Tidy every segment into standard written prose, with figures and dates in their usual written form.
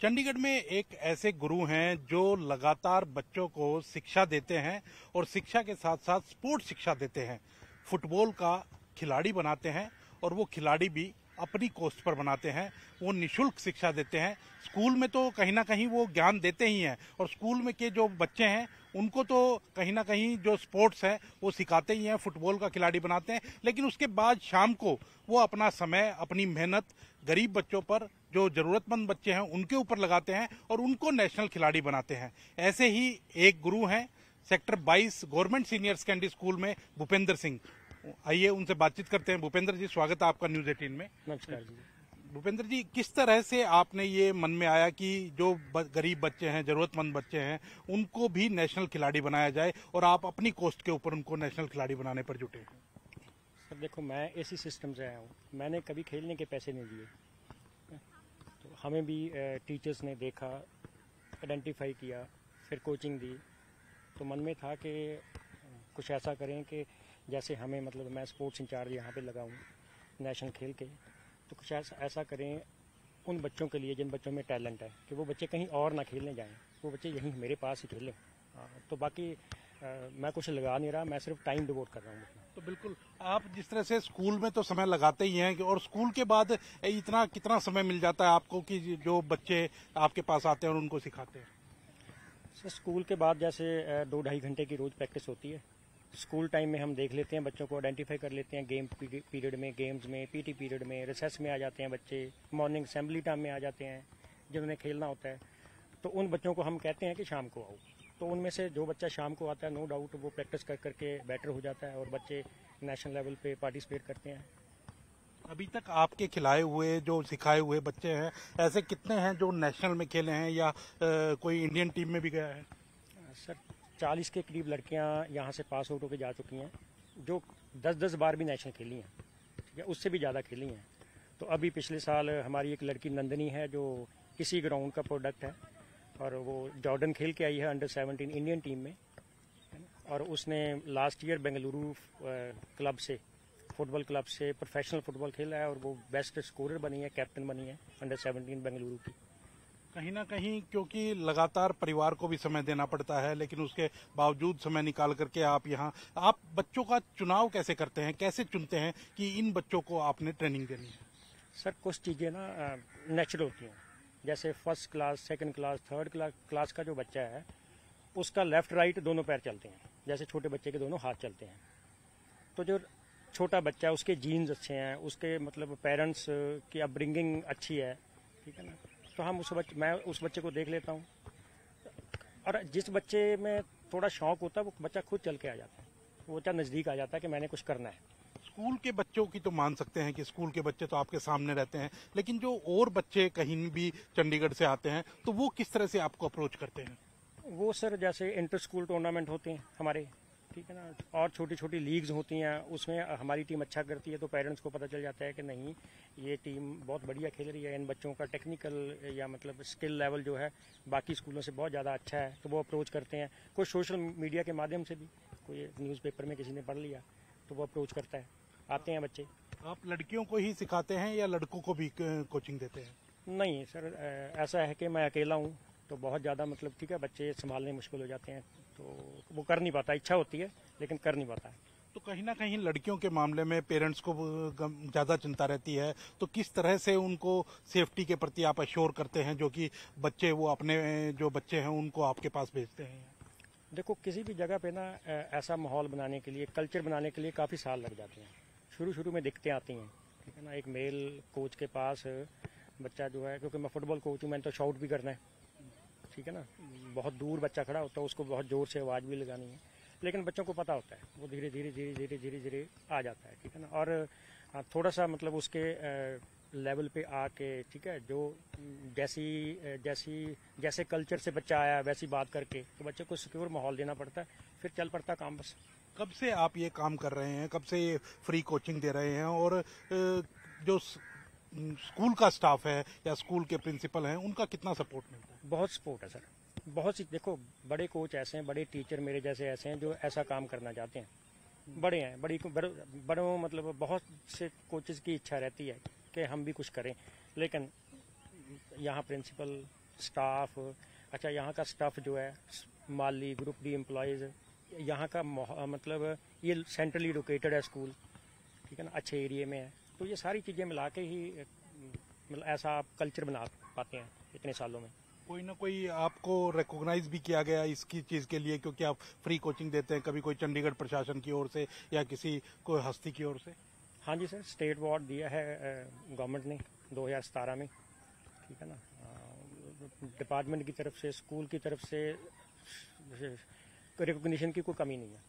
चंडीगढ़ में एक ऐसे गुरु हैं जो लगातार बच्चों को शिक्षा देते हैं और शिक्षा के साथ साथ स्पोर्ट्स शिक्षा देते हैं। फुटबॉल का खिलाड़ी बनाते हैं और वो खिलाड़ी भी अपनी कॉस्ट पर बनाते हैं। वो निशुल्क शिक्षा देते हैं। स्कूल में तो कहीं ना कहीं वो ज्ञान देते ही हैं और स्कूल में के जो बच्चे हैं उनको तो कहीं ना कहीं जो स्पोर्ट्स है वो सिखाते ही हैं, फुटबॉल का खिलाड़ी बनाते हैं। लेकिन उसके बाद शाम को वो अपना समय, अपनी मेहनत गरीब बच्चों पर, जो जरूरतमंद बच्चे हैं उनके ऊपर लगाते हैं और उनको नेशनल खिलाड़ी बनाते हैं। ऐसे ही एक गुरु हैं sector 22 government senior secondary school में, भूपेंद्र सिंह। आइए उनसे बातचीत करते हैं। भूपेंद्र जी, स्वागत है आपका न्यूज 18 में। नमस्कार जी। भूपेंद्र जी, किस तरह से आपने ये मन में आया कि जो गरीब बच्चे हैं, जरूरतमंद बच्चे हैं, उनको भी नेशनल खिलाड़ी बनाया जाए और आप अपनी कोस्ट के ऊपर उनको नेशनल खिलाड़ी बनाने पर जुटे हैं? सर देखो, मैं इसी सिस्टम से आया हूँ। मैंने कभी खेलने के पैसे नहीं दिए, तो हमें भी टीचर्स ने देखा, आइडेंटिफाई किया, फिर कोचिंग दी। तो मन में था कि कुछ ऐसा करें कि जैसे हमें, मतलब मैं स्पोर्ट्स इंचार्ज यहाँ पे लगा हूँ नेशनल खेल के, तो कुछ ऐसा करें उन बच्चों के लिए जिन बच्चों में टैलेंट है, कि वो बच्चे कहीं और ना खेलने जाएं, वो बच्चे यहीं मेरे पास ही खेलें। तो बाकी मैं कुछ लगा नहीं रहा, मैं सिर्फ टाइम डिवोट कर रहा हूँ अपना। तो बिल्कुल, आप जिस तरह से स्कूल में तो समय लगाते ही हैं और स्कूल के बाद इतना कितना समय मिल जाता है आपको कि जो बच्चे आपके पास आते हैं और उनको सिखाते हैं? सर स्कूल के बाद जैसे 2-2.5 घंटे की रोज़ प्रैक्टिस होती है। स्कूल टाइम में हम देख लेते हैं, बच्चों को आइडेंटिफाई कर लेते हैं। गेम पीरियड में, गेम्स में, पीटी पीरियड में, रिसेस में आ जाते हैं बच्चे, मॉर्निंग असेंबली टाइम में आ जाते हैं जिन्होंने खेलना होता है। तो उन बच्चों को हम कहते हैं कि शाम को आओ। तो उनमें से जो बच्चा शाम को आता है, नो डाउट वो प्रैक्टिस कर करके बेटर हो जाता है और बच्चे नेशनल लेवल पे पार्टिसिपेट करते हैं। अभी तक आपके खिलाए हुए, जो सिखाए हुए बच्चे हैं, ऐसे कितने हैं जो नेशनल में खेले हैं या कोई इंडियन टीम में भी गया है? सर 40 के करीब लड़कियां यहाँ से पास आउट होकर जा चुकी हैं, जो 10-10 बार भी नेशनल खेली हैं, ठीक है, उससे भी ज़्यादा खेली हैं। तो अभी पिछले साल हमारी एक लड़की नंदनी है जो इसी ग्राउंड का प्रोडक्ट है और वो जॉर्डन खेल के आई है अंडर 17 इंडियन टीम में। और उसने लास्ट ईयर बेंगलुरु क्लब से, फुटबॉल क्लब से प्रोफेशनल फुटबॉल खेला है और वो बेस्ट स्कोरर बनी है, कैप्टन बनी है अंडर 17 बेंगलुरु की। कहीं ना कहीं क्योंकि लगातार परिवार को भी समय देना पड़ता है, लेकिन उसके बावजूद समय निकाल करके आप बच्चों का चुनाव कैसे करते हैं, कैसे चुनते हैं कि इन बच्चों को आपने ट्रेनिंग देनी है? सर कुछ चीज़ें ना नेचुरल होती हैं। जैसे first class, second class, third class का जो बच्चा है उसका लेफ्ट राइट दोनों पैर चलते हैं, जैसे छोटे बच्चे के दोनों हाथ चलते हैं। तो जो छोटा बच्चा है उसके जीन्स अच्छे हैं, उसके मतलब पेरेंट्स की अपब्रिंगिंग अच्छी है, ठीक है ना। तो हम मैं उस बच्चे को देख लेता हूँ और जिस बच्चे में थोड़ा शौक होता है वो बच्चा खुद चल के आ जाता है, वो बच्चा नज़दीक आ जाता है कि मैंने कुछ करना है। स्कूल के बच्चों की तो मान सकते हैं कि स्कूल के बच्चे तो आपके सामने रहते हैं, लेकिन जो और बच्चे कहीं भी चंडीगढ़ से आते हैं तो वो किस तरह से आपको अप्रोच करते हैं? वो सर जैसे इंटर स्कूल टूर्नामेंट होते हैं हमारे, ठीक है ना, और छोटी छोटी लीग्स होती हैं, उसमें हमारी टीम अच्छा करती है तो पेरेंट्स को पता चल जाता है कि नहीं ये टीम बहुत बढ़िया खेल रही है, इन बच्चों का टेक्निकल या मतलब स्किल लेवल जो है बाकी स्कूलों से बहुत ज़्यादा अच्छा है, तो वो अप्रोच करते हैं। कोई सोशल मीडिया के माध्यम से भी, कोई न्यूज़पेपर में किसी ने पढ़ लिया तो वो अप्रोच करता है, आते हैं बच्चे। आप लड़कियों को ही सिखाते हैं या लड़कों को भी कोचिंग देते हैं? नहीं सर, ऐसा है कि मैं अकेला हूँ तो बहुत ज़्यादा मतलब, ठीक है, बच्चे संभालने मुश्किल हो जाते हैं, तो वो कर नहीं पाता। इच्छा होती है लेकिन कर नहीं पाता है। तो कहीं ना कहीं लड़कियों के मामले में पेरेंट्स को ज़्यादा चिंता रहती है, तो किस तरह से उनको सेफ्टी के प्रति आप अश्योर करते हैं, जो कि बच्चे वो अपने जो बच्चे हैं उनको आपके पास भेजते हैं? देखो, किसी भी जगह पे ना ऐसा माहौल बनाने के लिए, कल्चर बनाने के लिए काफ़ी साल लग जाते हैं। शुरू में दिक्कतें आती हैं, ठीक है ना। एक मेल कोच के पास बच्चा जो है, क्योंकि मैं फुटबॉल कोच हूँ, मैंने तो शॉट भी करना है, ठीक है ना। बहुत दूर बच्चा खड़ा होता है, उसको बहुत ज़ोर से आवाज़ भी लगानी है, लेकिन बच्चों को पता होता है, वो धीरे धीरे आ जाता है, ठीक है ना। और थोड़ा सा मतलब उसके लेवल पे आके, ठीक है, जो जैसे कल्चर से बच्चा आया वैसी बात करके, तो बच्चे को सिक्योर माहौल देना पड़ता है, फिर चल पड़ता काम बस। कब से आप ये काम कर रहे हैं, कब से ये फ्री कोचिंग दे रहे हैं, और जो स्कूल का स्टाफ है या स्कूल के प्रिंसिपल हैं उनका कितना सपोर्ट मिलता है? बहुत सपोर्ट है सर, बहुत सी। देखो, बड़े कोच ऐसे हैं, बड़े टीचर मेरे जैसे ऐसे हैं जो ऐसा काम करना चाहते हैं। बड़े हैं, बड़ों मतलब बहुत से कोचेस की इच्छा रहती है कि हम भी कुछ करें, लेकिन यहाँ प्रिंसिपल, स्टाफ, अच्छा यहाँ का स्टाफ जो है, माली, ग्रुप डी एम्प्लॉयज़, यहाँ का मतलब ये सेंट्रली लोकेटेड है स्कूल, ठीक है ना, अच्छे एरिया में है। तो ये सारी चीज़ें मिला के ही मतलब ऐसा आप कल्चर बना पाते हैं इतने सालों में। कोई ना कोई आपको रिकॉग्नाइज भी किया गया इसकी चीज़ के लिए, क्योंकि आप फ्री कोचिंग देते हैं, कभी कोई चंडीगढ़ प्रशासन की ओर से या किसी कोई हस्ती की ओर से? हाँ जी सर, स्टेट अवार्ड दिया है गवर्नमेंट ने 2017 में, ठीक है ना। डिपार्टमेंट की तरफ से, स्कूल की तरफ से रिकॉग्निशन की कोई कमी नहीं है,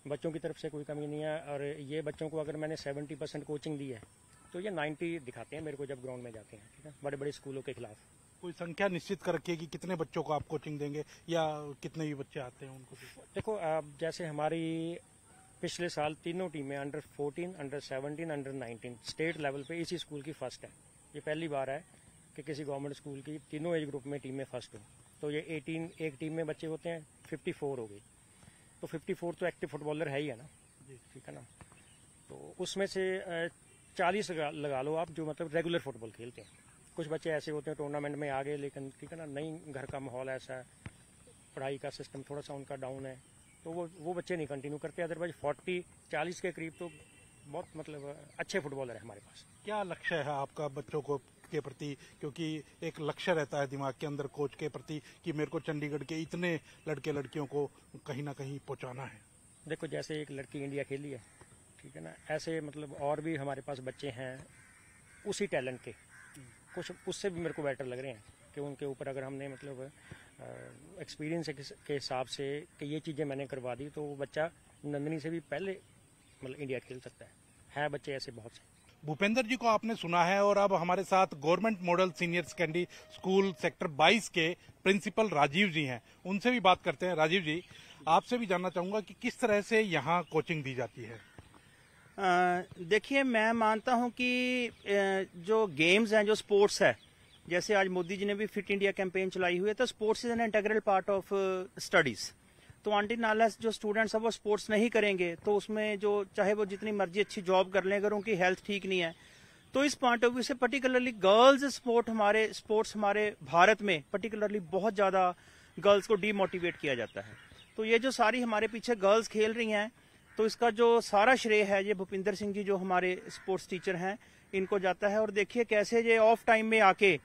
बच्चों की तरफ से कोई कमी नहीं है। और ये बच्चों को अगर मैंने 70% कोचिंग दी है तो ये 90 दिखाते हैं मेरे को जब ग्राउंड में जाते हैं, ठीक है, बड़े बड़े स्कूलों के खिलाफ। कोई संख्या निश्चित कर रखी है कि कितने बच्चों को आप कोचिंग देंगे या कितने भी बच्चे आते हैं उनको? देखो जैसे हमारी पिछले साल तीनों टीमें under 14, under 17, under 19 state level पे इसी स्कूल की फर्स्ट है। ये पहली बार है कि किसी गवर्नमेंट स्कूल की तीनों एज ग्रुप में टीमें फर्स्ट हो। तो ये 18 एक टीम में बच्चे होते हैं, 54 हो गई, तो 54 तो एक्टिव फुटबॉलर है ही है ना, ठीक है ना। तो उसमें से 40 लगा लो आप जो मतलब रेगुलर फुटबॉल खेलते हैं। कुछ बच्चे ऐसे होते हैं टूर्नामेंट में आ गए, लेकिन ठीक है ना, नहीं घर का माहौल ऐसा है, पढ़ाई का सिस्टम थोड़ा सा उनका डाउन है, तो वो बच्चे नहीं कंटिन्यू करते। अदरवाइज 40 के करीब तो बहुत मतलब अच्छे फुटबॉलर है हमारे पास। क्या लक्ष्य है आपका बच्चों को के प्रति? क्योंकि एक लक्ष्य रहता है दिमाग के अंदर कोच के प्रति कि मेरे को चंडीगढ़ के इतने लड़के लड़कियों को कहीं ना कहीं पहुंचाना है। देखो जैसे एक लड़की इंडिया खेली है, ठीक है ना, ऐसे मतलब और भी हमारे पास बच्चे हैं उसी टैलेंट के, कुछ उससे भी मेरे को बेटर लग रहे हैं कि उनके ऊपर अगर हमने मतलब एक्सपीरियंस के हिसाब से कि ये चीज़ें मैंने करवा दी तो वो बच्चा नंदनी से भी पहले मतलब इंडिया खेल सकता है बच्चे ऐसे बहुत से। भूपेंद्र जी को आपने सुना है और अब हमारे साथ government model senior secondary school sector 22 के प्रिंसिपल राजीव जी हैं, उनसे भी बात करते हैं। राजीव जी, आपसे भी जानना चाहूंगा कि किस तरह से यहाँ कोचिंग दी जाती है? देखिए, मैं मानता हूं कि जो गेम्स हैं, जो स्पोर्ट्स है, जैसे आज मोदी जी ने भी फिट इंडिया कैंपेन चलाई हुई है, तो sports is an integral part of studies. तो अनटिल जो स्टूडेंट्स है वो स्पोर्ट्स नहीं करेंगे तो उसमें जो चाहे वो जितनी मर्जी अच्छी जॉब कर लें, अगर उनकी हेल्थ ठीक नहीं है, तो इस पॉइंट ऑफ व्यू से पर्टिकुलरली गर्ल्स स्पोर्ट्स हमारे भारत में पर्टिकुलरली बहुत ज्यादा गर्ल्स को डीमोटिवेट किया जाता है। तो ये जो सारी हमारे पीछे गर्ल्स खेल रही हैं, तो इसका जो सारा श्रेय है ये भूपिंदर सिंह जी जो हमारे स्पोर्ट्स टीचर हैं इनको जाता है। और देखिए कैसे ये ऑफ टाइम में आके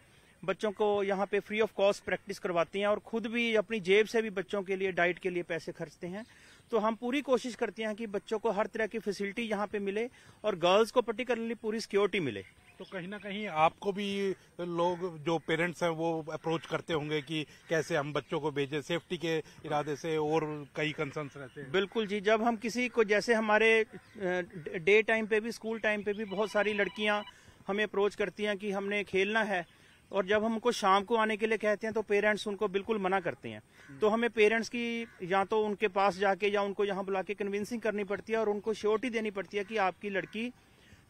बच्चों को यहाँ पे फ्री ऑफ कॉस्ट प्रैक्टिस करवाती हैं और खुद भी अपनी जेब से भी बच्चों के लिए डाइट के लिए पैसे खर्चते हैं। तो हम पूरी कोशिश करते हैं कि बच्चों को हर तरह की फैसिलिटी यहाँ पे मिले और गर्ल्स को पर्टिकुलरली पूरी सिक्योरिटी मिले। तो कहीं ना कहीं आपको भी लोग जो पेरेंट्स हैं वो अप्रोच करते होंगे कि कैसे हम बच्चों को भेजें, सेफ्टी के इरादे से और कई कंसर्न्स रहते हैं? बिल्कुल जी, जब हम किसी को, जैसे हमारे डे टाइम पे भी, स्कूल टाइम पे भी बहुत सारी लड़कियां हमें अप्रोच करती हैं कि हमने खेलना है, और जब हम उनको शाम को आने के लिए कहते हैं तो पेरेंट्स उनको बिल्कुल मना करते हैं। तो हमें पेरेंट्स की या तो उनके पास जाके या उनको यहाँ बुला के कन्विंसिंग करनी पड़ती है और उनको श्योरिटी देनी पड़ती है कि आपकी लड़की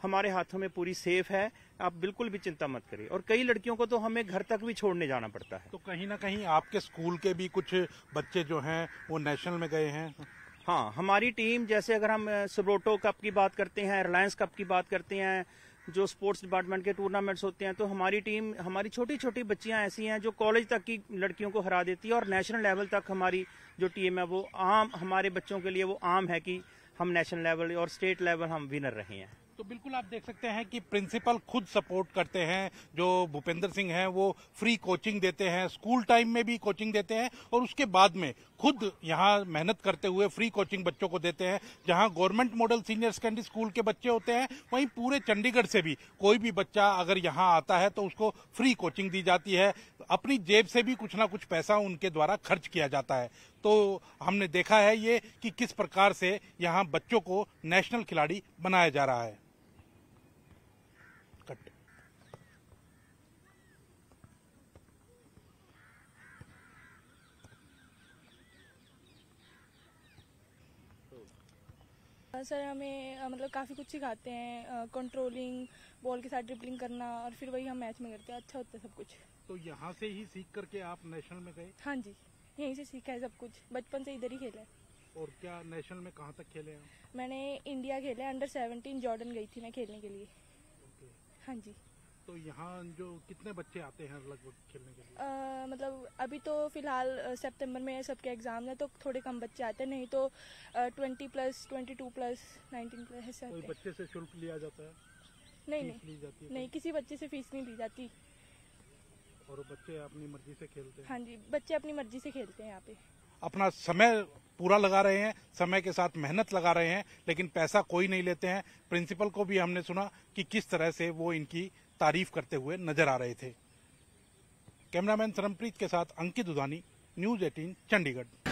हमारे हाथों में पूरी सेफ है, आप बिल्कुल भी चिंता मत करिए। और कई लड़कियों को तो हमें घर तक भी छोड़ने जाना पड़ता है। तो कहीं ना कहीं आपके स्कूल के भी कुछ बच्चे जो हैं वो नेशनल में गए हैं? हाँ, हमारी टीम, जैसे अगर हम सुब्रोटो कप की बात करते हैं, रिलायंस कप की बात करते हैं, जो स्पोर्ट्स डिपार्टमेंट के टूर्नामेंट्स होते हैं, तो हमारी टीम, हमारी छोटी छोटी बच्चियां ऐसी हैं जो कॉलेज तक की लड़कियों को हरा देती है। और नेशनल लेवल तक हमारी जो टीम है वो आम, हमारे बच्चों के लिए वो आम है कि हम नेशनल लेवल और स्टेट लेवल हम विनर रहे हैं। तो बिल्कुल आप देख सकते हैं कि प्रिंसिपल खुद सपोर्ट करते हैं। जो भूपेंद्र सिंह हैं वो फ्री कोचिंग देते हैं, स्कूल टाइम में भी कोचिंग देते हैं और उसके बाद में खुद यहाँ मेहनत करते हुए फ्री कोचिंग बच्चों को देते हैं। जहाँ government model senior secondary school के बच्चे होते हैं, वहीं पूरे चंडीगढ़ से भी कोई भी बच्चा अगर यहाँ आता है तो उसको फ्री कोचिंग दी जाती है। अपनी जेब से भी कुछ ना कुछ पैसा उनके द्वारा खर्च किया जाता है। तो हमने देखा है ये कि किस प्रकार से यहाँ बच्चों को नेशनल खिलाड़ी बनाया जा रहा है। सर हमें मतलब काफ़ी कुछ सिखाते हैं, कंट्रोलिंग, बॉल के साथ ड्रिबलिंग करना, और फिर वही हम मैच में करते हैं। अच्छा होता है सब कुछ। तो यहाँ से ही सीख करके आप नेशनल में गए? हाँ जी, यहीं से सीखा है सब कुछ, बचपन से इधर ही खेला है। और क्या नेशनल में कहाँ तक खेले हैं? मैंने इंडिया खेला है, अंडर 17 जॉर्डन गई थी मैं खेलने के लिए। हाँ जी। तो यहाँ जो कितने बच्चे आते हैं लगभग खेलने के लिए? मतलब अभी तो फिलहाल सितंबर में सबके एग्जाम है तो थोड़े कम बच्चे आते हैं, नहीं तो 20+, 22+, 19+ ऐसे कोई आते हैं। बच्चे से शुल्क लिया जाता है? नहीं फीस ली जाती है? नहीं, किसी बच्चे से फीस नहीं ली जाती। और बच्चे अपनी मर्जी से खेलते हैं? हाँ जी, बच्चे अपनी मर्जी से खेलते हैं यहाँ पे। अपना समय पूरा लगा रहे हैं, समय के साथ मेहनत लगा रहे हैं, लेकिन पैसा कोई नहीं लेते हैं। प्रिंसिपल को भी हमने सुना कि किस तरह से वो इनकी तारीफ करते हुए नजर आ रहे थे। कैमरामैन सरमप्रीत के साथ अंकित दुधानी, न्यूज़ 18 चंडीगढ़।